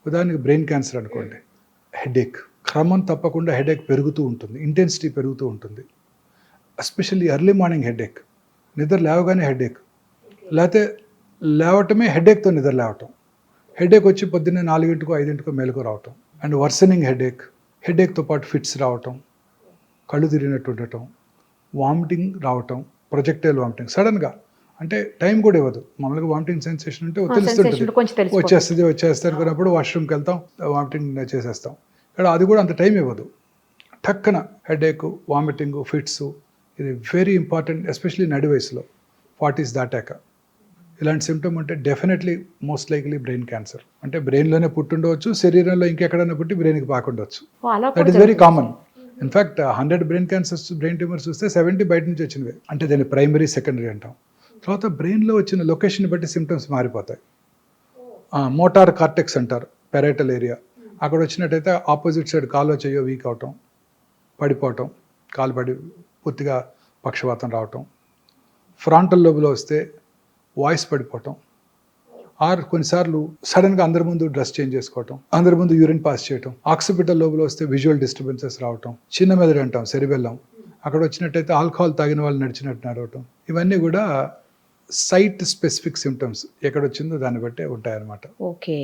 ఉదాహరణకి brain cancer అనుకోండి, headache క్రమం తప్పకుండా హెడేక్ పెరుగుతూ ఉంటుంది, ఇంటెన్సిటీ పెరుగుతూ ఉంటుంది. ఎస్పెషల్లీ ఎర్లీ మార్నింగ్ హెడేక్, నిద్ర లేవగానే హెడేక్, లేకపోతే లేవటమే హెడేక్తో నిద్ర లేవటం, హెడేక్ వచ్చి పొద్దున్నే 4 5 మేలుకు రావటం, అండ్ వర్సనింగ్ హెడేక్తో పాటు ఫిట్స్ రావటం, కళ్ళు తిరిగినట్టు ఉండటం, వామిటింగ్ రావటం, ప్రొజెక్టైల్ వామిటింగ్ సడన్గా, అంటే టైం కూడా ఇవ్వదు. మామూలుగా వామిటింగ్ సెన్సేషన్ అంటే తెలుస్తుంటుంది, వచ్చేస్తుంది అనుకున్నప్పుడు వాష్రూమ్కి వెళ్తాం, వామిటింగ్ చేసేస్తాం. ఇక్కడ అది కూడా అంత టైం ఇవ్వదు. టక్కున హెడేక్, వామిటింగ్, ఫిట్స్, ఇది వెరీ ఇంపార్టెంట్, ఎస్పెషలీ నడి వయసులో 40s దాటాక. ఇలాంటి సిమ్టమ్ ఉంటే definitely most likely brain cancer. అంటే బ్రెయిన్లోనే పుట్టుండవచ్చు, శరీరంలో ఇంకెక్కడైనా పుట్టి బ్రెయిన్కి పాకుండవచ్చు. That is very common. In fact 100 brain cancers, brain tumours చూస్తే 70 బయట నుంచి వచ్చినవి. అంటే దాన్ని ప్రైమరీ, సెకండరీ అంటాం. తర్వాత బ్రెయిన్లో వచ్చిన లొకేషన్ బట్టి సిమ్టమ్స్ మారిపోతాయి. మోటార్ కార్టెక్స్ అంటారు, పెరైటల్ ఏరియా, అక్కడ వచ్చినట్టయితే ఆపోజిట్ సైడ్ కాలో చెయ్యో వీక్ అవటం, పడిపోవటం, కాలు పడి పూర్తిగా పక్షవాతం రావటం. ఫ్రాంటల్ లోబులో వస్తే వాయిస్ పడిపోవటం, ఆర్ కొన్నిసార్లు సడన్గా అందరి ముందు డ్రెస్ చేంజ్ చేసుకోవటం, అందరి ముందు యూరిన్ పాస్ చేయటం. ఆక్సిపిటల్ లోబులో వస్తే విజువల్ డిస్టర్బెన్సెస్ రావటం. చిన్న మెదడు అంటాం, సెరిబెల్లం, అక్కడ వచ్చినట్టయితే ఆల్కహాల్ తాగిన వాళ్ళు నడిచినట్టు నడవటం. ఇవన్నీ కూడా సైట్ స్పెసిఫిక్ సిమ్టమ్స్, ఎక్కడ వచ్చిందో దాన్ని బట్టే ఉంటాయన్నమాట. ఓకే.